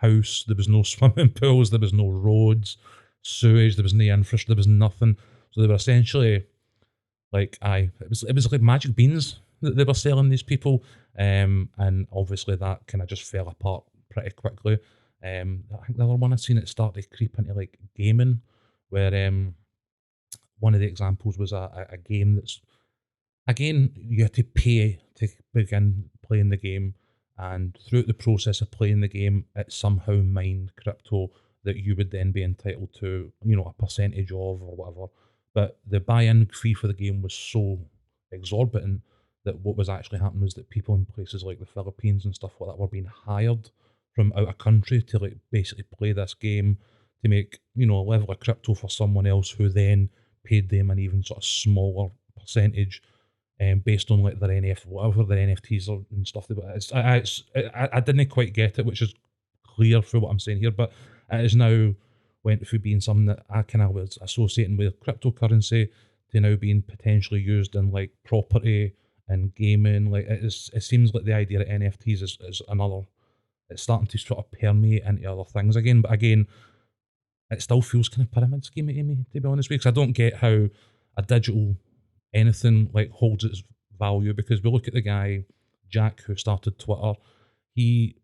house. There was no swimming pools. There was no roads, sewage. There was no infrastructure. There was nothing. So they were essentially like, it was like magic beans that they were selling these people, and obviously that kind of just fell apart pretty quickly. I think the other one I've seen it start to creep into like gaming, where one of the examples was a game that's, again, you had to pay to begin playing the game, and throughout the process of playing the game, it somehow mined crypto that you would then be entitled to, you know, a percentage of or whatever. But the buy-in fee for the game was so exorbitant that what was actually happening was that people in places like the Philippines and stuff like that were being hired from out of country to like basically play this game to make, you know, a level of crypto for someone else who then paid them an even sort of smaller percentage, based on like their whatever their NFTs are and stuff. I didn't quite get it, which is clear through what I'm saying here, but it is now went through being something that I kind of was associating with cryptocurrency to now being potentially used in like property and gaming. Like it seems like the idea of NFTs is another. It's starting to sort of permeate into other things again, but again, it still feels kind of pyramid schemey to me, to be honest with you, because I don't get how a digital anything like holds its value, because we look at the guy, Jack, who started Twitter. He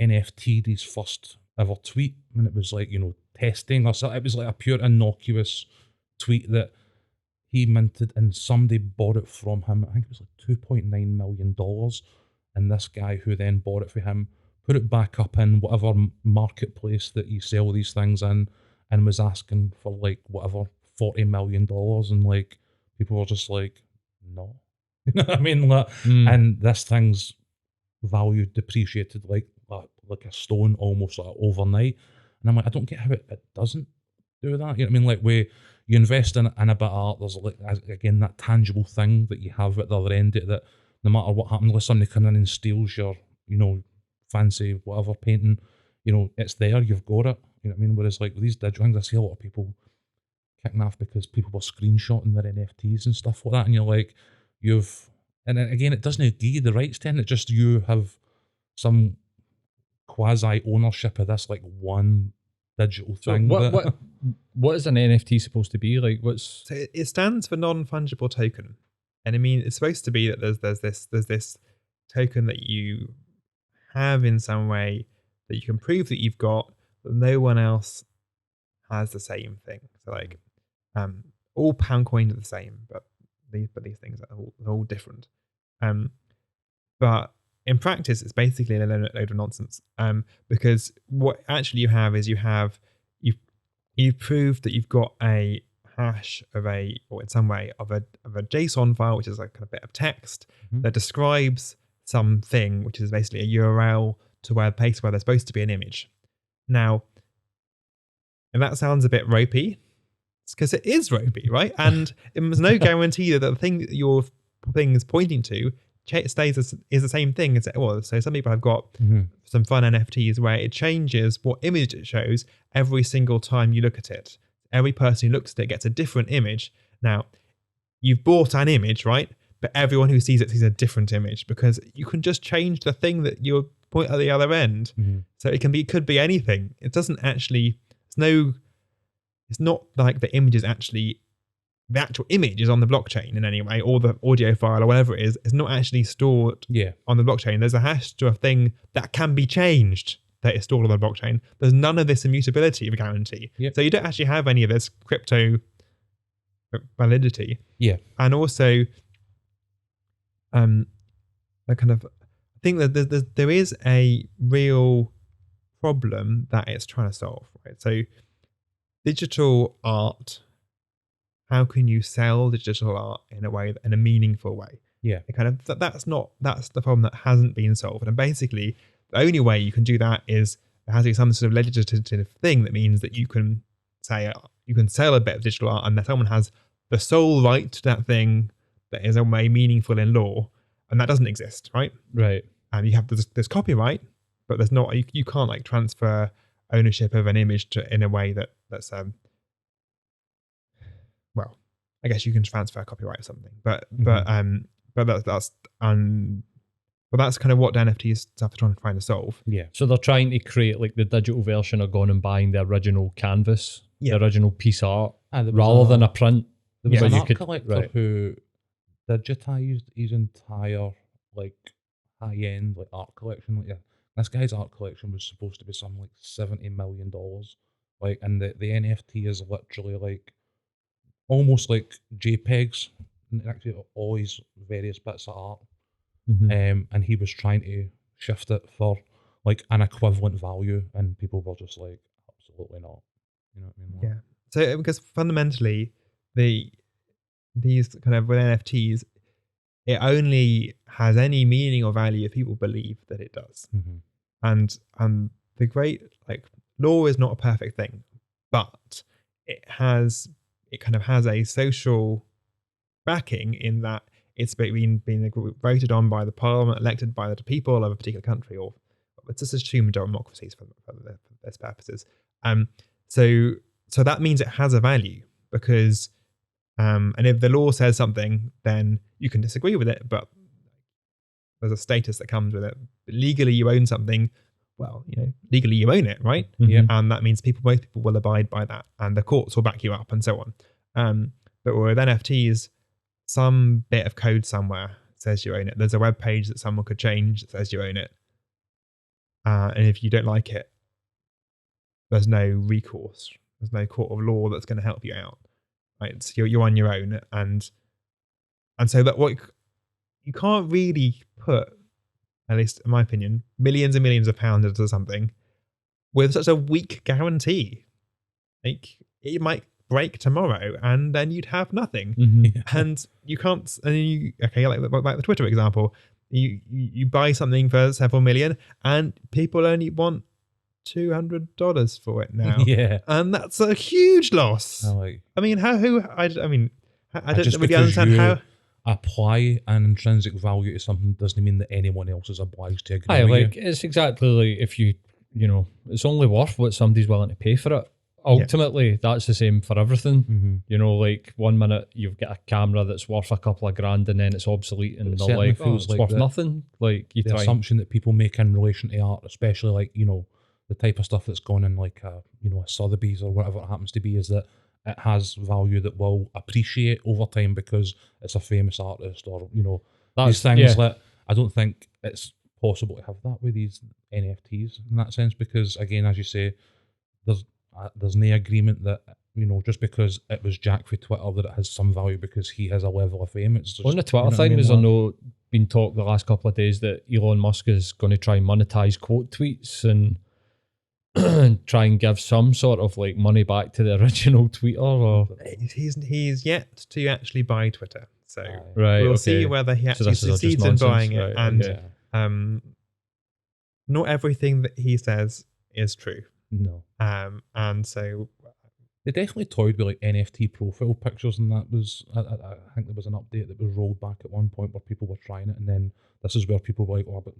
NFT'd his first ever tweet, and it was like, you know, testing or something. It was like a pure innocuous tweet that he minted, and somebody bought it from him. I think it was like $2.9 million. And this guy who then bought it for him put it back up in whatever marketplace that you sell these things in, and was asking for like whatever $40 million, and like people were just like, no. You know what I mean? Like, and this thing's value depreciated like a stone almost like overnight. And I'm like, I don't get how it doesn't do that. You know what I mean? Like, you invest in a bit of art, there's like, again, that tangible thing that you have at the other end of it, that no matter what happens, unless somebody comes in and steals your, you know, fancy whatever painting, you know, it's there, you've got it. You know what I mean? Whereas like with these digital things, I see a lot of people kicking off because people were screenshotting their NFTs and stuff like that, and you're like, and then again, it doesn't give you the rights to it, it's just you have some quasi ownership of this like one digital thing. So what is an NFT supposed to be like? So it stands for non-fungible token, and I mean it's supposed to be that there's this token that you have in some way that you can prove that you've got, but no one else has the same thing. So like all pound coins are the same, but these things are all different. But in practice, it's basically a load of nonsense. Because what actually you have is you've proved that you've got a hash or in some way of a JSON file, which is like a bit of text that describes something, which is basically a URL to a place where there's supposed to be an image. Now, and that sounds a bit ropey, it's because it is ropey, right? And there's no guarantee that the thing that your thing is pointing to is the same thing as it was. So some people have got some fun NFTs where it changes what image it shows every single time you look at it. Every person who looks at it gets a different image. Now, you've bought an image, right? But everyone who sees it sees a different image, because you can just change the thing that you point at the other end. So it could be anything. It doesn't actually, it's not like the image is actually, the actual image is on the blockchain in any way, or the audio file or whatever it is not actually stored on the blockchain. There's a hash to a thing that can be changed that is stored on the blockchain. There's none of this immutability of guarantee. So you don't actually have any of this crypto validity. And also, I think that there is a real problem that it's trying to solve, right? So digital art, how can you sell digital art in a meaningful way? That's the problem that hasn't been solved. And basically, the only way you can do that is there has to be some sort of legislative thing that means that you can say you can sell a bit of digital art, and that someone has the sole right to that thing that is a way meaningful in law, and that doesn't exist, right? And you have there's copyright, but there's not. You can't like transfer ownership of an image in a way that's well, I guess you can transfer copyright or something, but that's kind of what the NFTs stuff are trying to solve. So they're trying to create like the digital version of going and buying the original canvas, the original piece of art, rather than a print. There was Yeah, an you art could- collector right. who digitized his entire like high-end like art collection. Like, yeah, this guy's art collection was supposed to be something like $70 million. Like, and the NFT is literally like almost like JPEGs, and actually all his various bits of art. Mhm. And he was trying to shift it for like an equivalent value, and people were just like, absolutely not. You know what I mean? Like, Yeah. So because fundamentally, these kind of with NFTs, it only has any meaning or value if people believe that it does. mhm. And the great like law is not a perfect thing, but it kind of has a social backing in that it's been voted on by the parliament, elected by the people of a particular country, or let's just assume democracies for this purposes. So that means it has a value because and if the law says something, then you can disagree with it, but there's a status that comes with it. But legally, you own something. Well, legally you own it, right? Yeah. And that means most people will abide by that, and the courts will back you up, and so on. But with NFTs, some bit of code somewhere says you own it. There's a web page that someone could change that says you own it, and if you don't like it, there's no recourse. There's no court of law that's going to help you out. Right? So you're on your own, and so that what you can't really put, at least in my opinion, millions and millions of pounds into something with such a weak guarantee. Like it might break tomorrow, and then you'd have nothing. Mhm. And you can't. And like the Twitter example, you buy something for several million, and people only want $200 for it now. Yeah. And that's a huge loss. I mean, I don't just really because understand you how. apply an intrinsic value to something doesn't mean that anyone else is obliged to agree Aye, with like it's exactly like if it's only worth what somebody's willing to pay for it. Ultimately, that's the same for everything. you. Like 1 minute you've got a camera that's worth a couple of grand and then it's obsolete and It they're certainly like, feels it's like worth that. nothing. Like you The try. assumption that people make in relation to art, especially like, the type of stuff that's gone in like a Sotheby's or whatever it happens to be, is that it has value that will appreciate over time because it's a famous artist or, these things that I don't think it's possible to have that with these NFTs in that sense because, again, as you say, there's no agreement that, just because it was Jack for Twitter that it has some value because he has a level of fame. It's just, On the Twitter thing, there's been talk the last couple of days that Elon Musk is going to try and monetize quote tweets and try and give some sort of like money back to the original tweeter, or He's yet to actually buy Twitter, so we'll see whether he actually succeeds in buying it. And not everything that he says is true. No. And so they definitely toyed with like NFT profile pictures, and that was I think there was an update that was rolled back at one point where people were trying it, and then this is where people were like, "Oh, but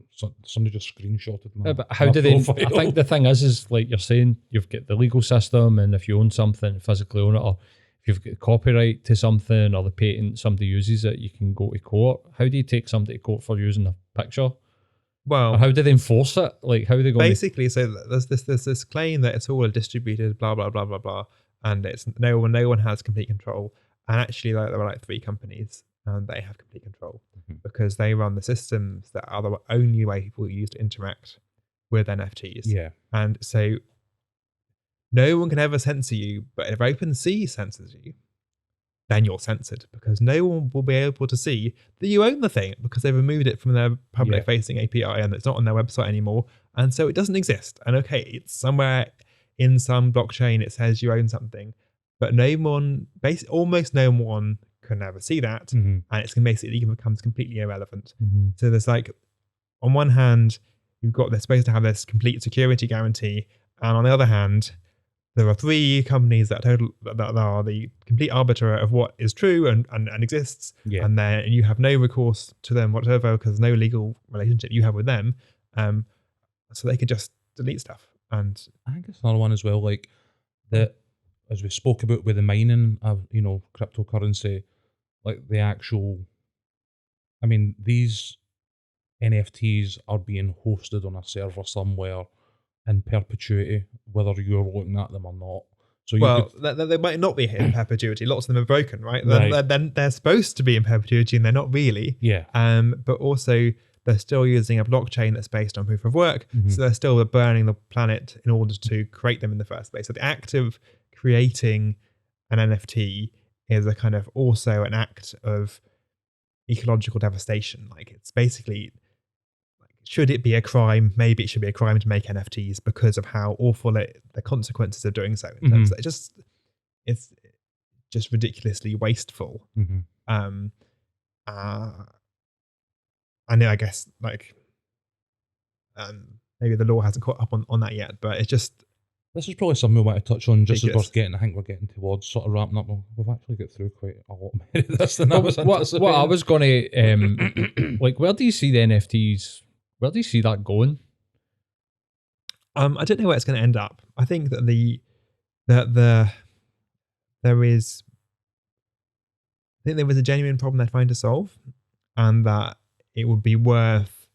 somebody just screenshotted my." But how do they? I think the thing is like you're saying, you've got the legal system, and if you own something, physically own it, or if you've got copyright to something or the patent, somebody uses it, you can go to court. How do you take somebody to court for using a picture? Well, or how do they enforce it? Like, how are they going? Basically, so there's this claim that it's all a distributed blah blah blah blah blah, and it's no one has complete control. And actually, like there were like 3 companies, and they have complete control because they run the systems that are the only way people use to interact with NFTs. Yeah, and so no one can ever censor you, but if OpenSea censors you, then you're censored because no one will be able to see that you own the thing because they've removed it from their public-facing API and it's not on their website anymore, and so it doesn't exist. And okay, it's somewhere in some blockchain it says you own something, but almost no one can ever see that, and it's basically becomes completely irrelevant. So there's like, on one hand, they're supposed to have this complete security guarantee, and on the other hand, there are 3 companies that are the complete arbiter of what is true and exists, and then you have no recourse to them whatsoever because there's no legal relationship you have with them, so they could just delete stuff. And I think it's another one as well, like that, as we spoke about with the mining of cryptocurrency, like the actual, I mean, these NFTs are being hosted on a server somewhere in perpetuity, whether you're looking at them or not. So you well, could, they might not be in perpetuity. Lots of them are broken, right? Right. Then they're supposed to be in perpetuity, and they're not really. yeah. But also they're still using a blockchain that's based on proof of work, Mhm. so they're still burning the planet in order to create them in the first place. So the act of creating an NFT is a kind of also an act of ecological devastation. Like, it's basically, should it be a crime? Maybe it should be a crime to make NFTs because of how awful the consequences of doing so. In terms of it's just ridiculously wasteful. Mhm. I know, I guess, maybe the law hasn't caught up on that yet, but it's just This is probably something we want to touch on just as ridiculous. I think we're getting towards sort of wrapping up. We've actually got through quite a lot more of this than I was what anticipating. I was going to like, where do you see the NFTs? Where do you see that going? I don't know where it's going to end up. I think that there is, I think there was a genuine problem they're trying to solve, and that it would be worth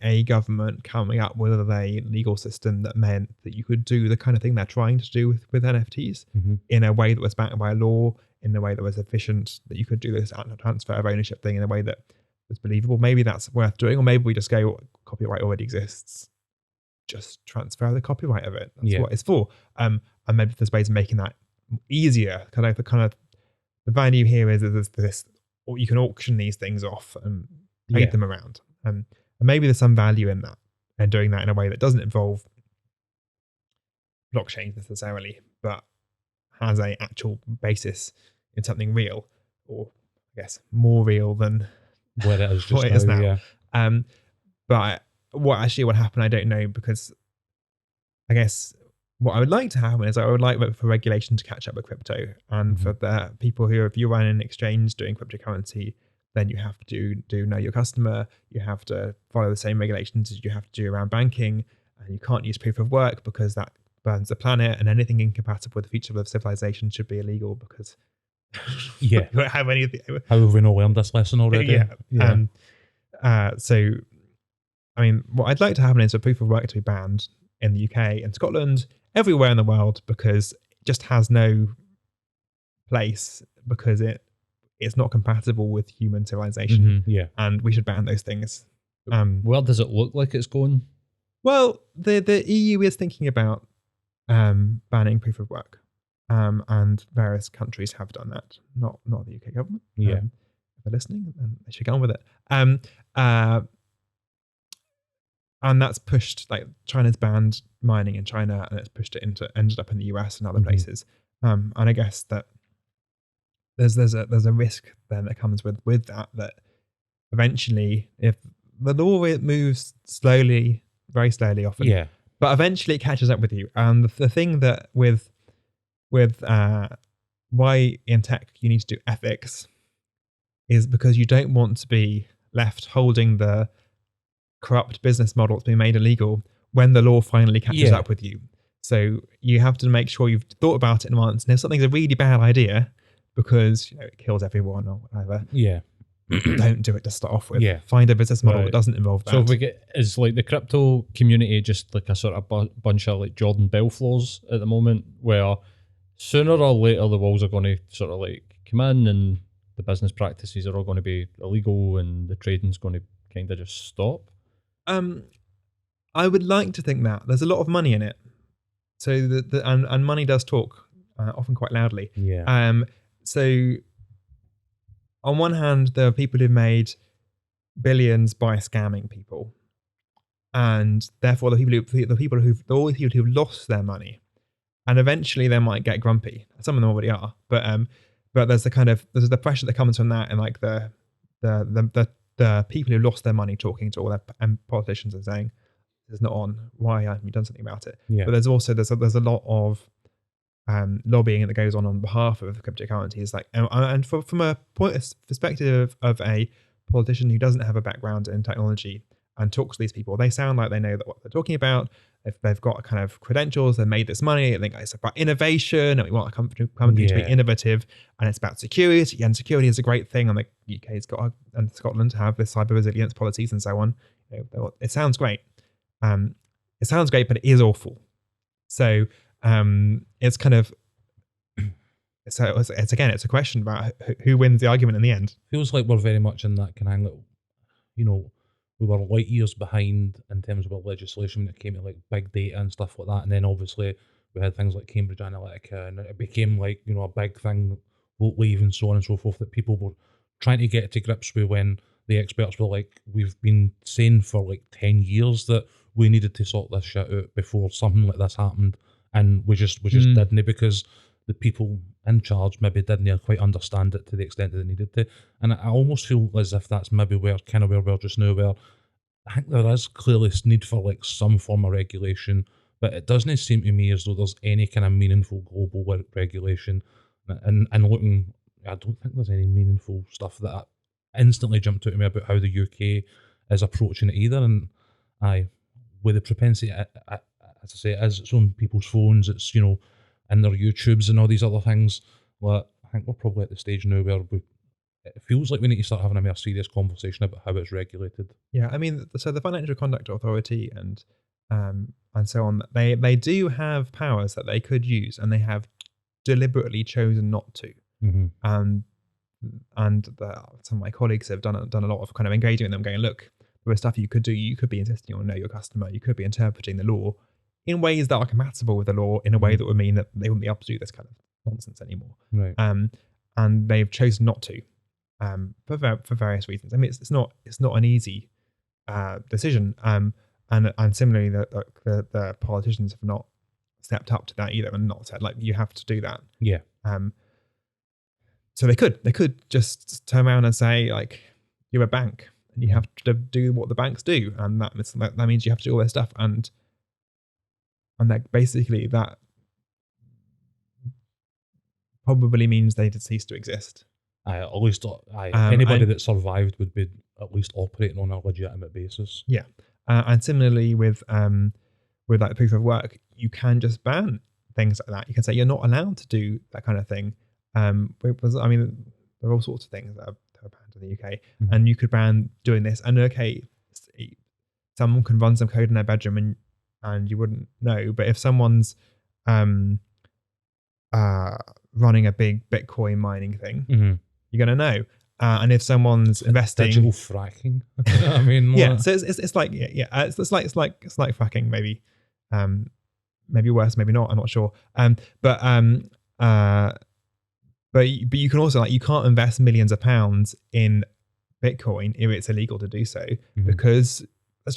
a government coming up with a legal system that meant that you could do the kind of thing they're trying to do with NFTs Mhm. in a way that was backed by a law, in a way that was efficient, that you could do this transfer of ownership thing in a way that was believable. Maybe that's worth doing, or maybe we just go, copyright already exists, just transfer the copyright of it. That's Yeah. what it's for. And maybe there's ways of making that easier. Kind of the value here is there's this, or you can auction these things off and trade Yeah. them around. And maybe there's some value in that, and doing that in a way that doesn't involve blockchains necessarily, but has a actual basis in something real, or I guess more real than Where it is just what it is now. Yeah. But what happened, I don't know, because I guess what I would like to happen is I would like for regulation to catch up with crypto, and for the people who, if you run an exchange doing cryptocurrency, then you have to do know your customer. You have to follow the same regulations as you have to do around banking, and you can't use proof of work because that burns the planet, and anything incompatible with the future of civilization should be illegal because Yeah. we don't have any of the, How have we not learned this lesson already? yeah. So, I mean, what I'd like to happen is for proof of work to be banned in the UK and Scotland, everywhere in the world, because it just has no place, because it's not compatible with human civilization, Yeah. and we should ban those things. Where does it look like it's going? Well, the EU is thinking about banning proof of work, and various countries have done that. Not the UK government. Yeah. If they're listening, then they should get on with it. And that's pushed, like, China's banned mining in China, and it's ended up in the US and other places. And I guess that there's a risk then that comes with that eventually, if the law moves slowly, very slowly often, Yeah. but eventually it catches up with you. And the thing that with why in tech you need to do ethics is because you don't want to be left holding the corrupt business model that's been made illegal when the law finally catches up with you. So you have to make sure you've thought about it once, and if something's a really bad idea because it kills everyone or whatever, Yeah. don't do it to start off with. Yeah. Find a business model Right. that doesn't involve that. So if we get, is like the crypto community just like a sort of bunch of like Jordan Belflors at the moment, where sooner or later the walls are going to sort of like come in, and the business practices are all going to be illegal, and the trading's going to kind of just stop? I would like to think that there's a lot of money in it, so and money does talk, often quite loudly. Yeah. So on one hand, there are people who've made billions by scamming people, and therefore the people who've lost their money, and eventually they might get grumpy. Some of them already are, but there's the pressure that comes from that, and like the people who lost their money talking to all their politicians and saying, "This is not on. Why haven't you done something about it?" Yeah. But there's also there's a lot of lobbying that goes on behalf of cryptocurrencies, like, and from a perspective of a politician who doesn't have a background in technology and talks to these people, they sound like they know what they're talking about. If they've got kind of credentials, they've made this money, I think it's about innovation, and we want a country to be innovative, and it's about security, and security is a great thing, and the UK's got, and Scotland have this cyber resilience policies and so on. It sounds great. it sounds great, but it is awful. So it's kind of, so it's again, it's a question about who wins the argument in the end. Feels like we're very much in that kind of, you know, we were light years behind in terms of our legislation when it came to like big data and stuff like that. And then obviously we had things like Cambridge Analytica, and it became like, you know, a big thing, vote leave and so on and so forth, that people were trying to get to grips with, when the experts were like, we've been saying for like 10 years that we needed to sort this shit out before something like this happened. And we just didn't, because the people in charge maybe didn't quite understand it to the extent that they needed to. And I almost feel as if that's maybe where we're just now, where I think there is clearly need for like some form of regulation, but it doesn't seem to me as though there's any kind of meaningful global regulation. And looking, I don't think there's any meaningful stuff that instantly jumped out to me about how the UK is approaching it either. And with the propensity, as I say, it is, it's on people's phones, it's, you know, in their YouTubes and all these other things. Well, I think we're probably at the stage now where it feels like we need to start having a more serious conversation about how it's regulated. Yeah, I mean, so the Financial Conduct Authority and so on, they do have powers that they could use, and they have deliberately chosen not to. Mm-hmm. And some of my colleagues have done a lot of kind of engaging with them, going, look, there is stuff you could do. You could be insisting on know your customer. You could be interpreting the law in ways that are compatible with the law, in a way that would mean that they wouldn't be able to do this kind of nonsense anymore. Right. And they've chosen not to, for various reasons. I mean, it's not an easy decision. And similarly, the politicians have not stepped up to that either, and not said like, you have to do that. Yeah. So they could just turn around and say like, you're a bank and you have to do what the banks do, and that means you have to do all this stuff, and that basically that probably means they did cease to exist. At least anybody that survived would be at least operating on a legitimate basis. Yeah, and similarly with like proof of work, you can just ban things like that. You can say you're not allowed to do that kind of thing. I mean, there are all sorts of things that are banned in the UK, and you could ban doing this. And okay, someone can run some code in their bedroom and you wouldn't know. But if someone's running a big Bitcoin mining thing, you're gonna know. And if someone's investing, digital fracking. I mean, yeah. So it's like it's like fracking, maybe, maybe worse, maybe not. I'm not sure. But you can also, like, you can't invest millions of pounds in Bitcoin if it's illegal to do so, because it's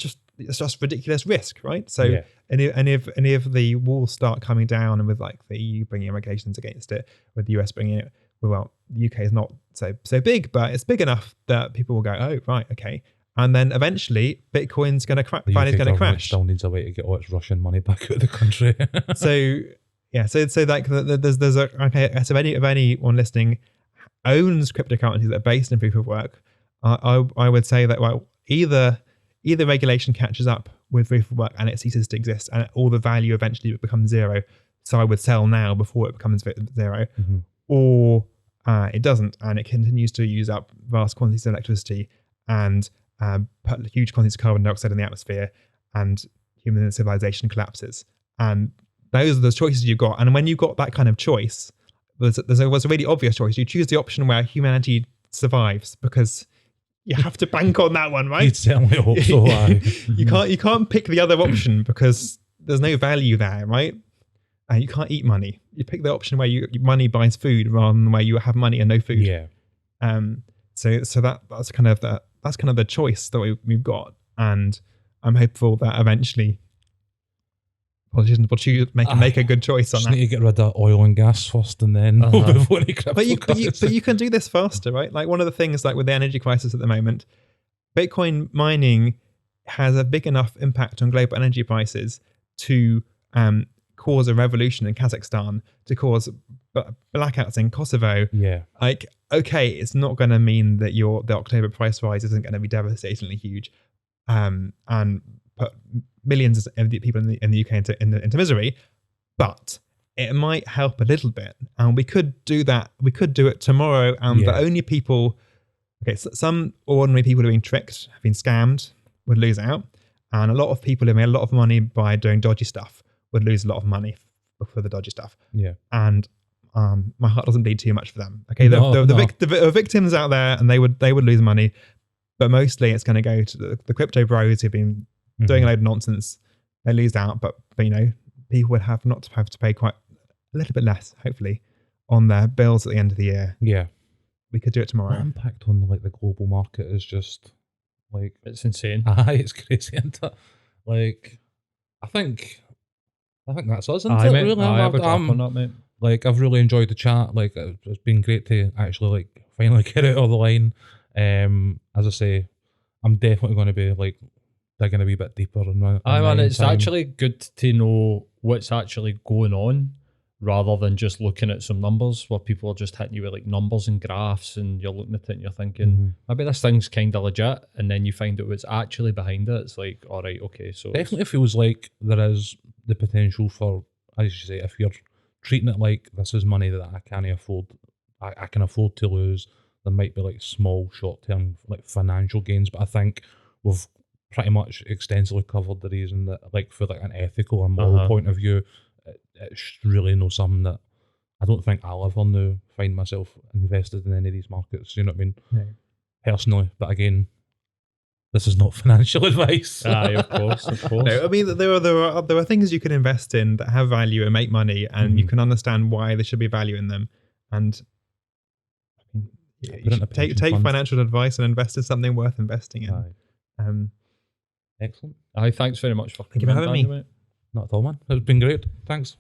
just ridiculous risk, right? So yeah. and if the walls start coming down, and with like the EU bringing regulations against it, with the US bringing it, well, the UK is not so big, but it's big enough that people will go, oh right, okay, and then eventually Bitcoin's going to crash. Finally, going to crash. Still needs a way to get all its Russian money back out of the country. So. Yeah, so like there's a, okay, so if anyone listening owns cryptocurrencies that are based in proof of work, I would say that, well, either regulation catches up with proof of work and it ceases to exist, and all the value eventually becomes zero. So I would sell now before it becomes zero, or it doesn't, and it continues to use up vast quantities of electricity and put huge quantities of carbon dioxide in the atmosphere, and human civilization collapses. And those are the choices you've got. And when you've got that kind of choice, there's a really obvious choice. You choose the option where humanity survives, because you have to bank on that one, right? You'd certainly hope so. You can't pick the other option because there's no value there, right? And you can't eat money. You pick the option where money buys food rather than where you have money and no food. Yeah. So that's kind of the choice that we've got, and I'm hopeful that eventually politicians will choose make a good choice on that. Need to get rid of oil and gas first, and then before but you can do this faster, right? Like, one of the things, like with the energy crisis at the moment, Bitcoin mining has a big enough impact on global energy prices to cause a revolution in Kazakhstan, to cause blackouts in Kosovo. Yeah. Like, okay, it's not going to mean that the October price rise isn't going to be devastatingly huge, and put millions of people in the UK into misery, but it might help a little bit, and we could do that. We could do it tomorrow, and the only people, okay, so some ordinary people who are being tricked, have been scammed, would lose out, And a lot of people who made a lot of money by doing dodgy stuff would lose a lot of money for the dodgy stuff. Yeah. And my heart doesn't bleed too much for them. Okay, there No. are victims out there, and they would lose money, but mostly it's going to go to the crypto bros who've been doing a load of nonsense. They lose out, but people would have to pay quite a little bit less, hopefully, on their bills at the end of the year. Yeah. We could do it tomorrow. The impact on like the global market is just like It's insane. it's crazy, isn't it? Like, I think that's us, isn't it? Mate, Really, I have a drop on that, mate. like I've really enjoyed the chat. Like it's been great to actually like finally get it on the line. As I say, I'm definitely going to be like digging a wee bit deeper. It's actually good to know what's actually going on, rather than just looking at some numbers where people are just hitting you with like numbers and graphs, and you're looking at it and you're thinking, maybe this thing's kind of legit, and then you find out what's actually behind it. It's like, all right, okay, so definitely feels like there is the potential for, as you say, if you're treating it like this is money that I can't afford, I can afford to lose, there might be like small short-term like financial gains, but I think we've pretty much extensively covered the reason that like for like an ethical or moral point of view, it's really not something that I don't think I'll ever now find myself invested in any of these markets. You know what I mean? No. Personally, but again, this is not financial advice. Aye, of course. No, I mean, there are things you can invest in that have value and make money, and you can understand why there should be value in them. And you should take financial advice and invest in something worth investing in. Aye. Excellent. Aye, thanks very much for Thank you for having me. Mate. Not at all, man. It's been great. Thanks.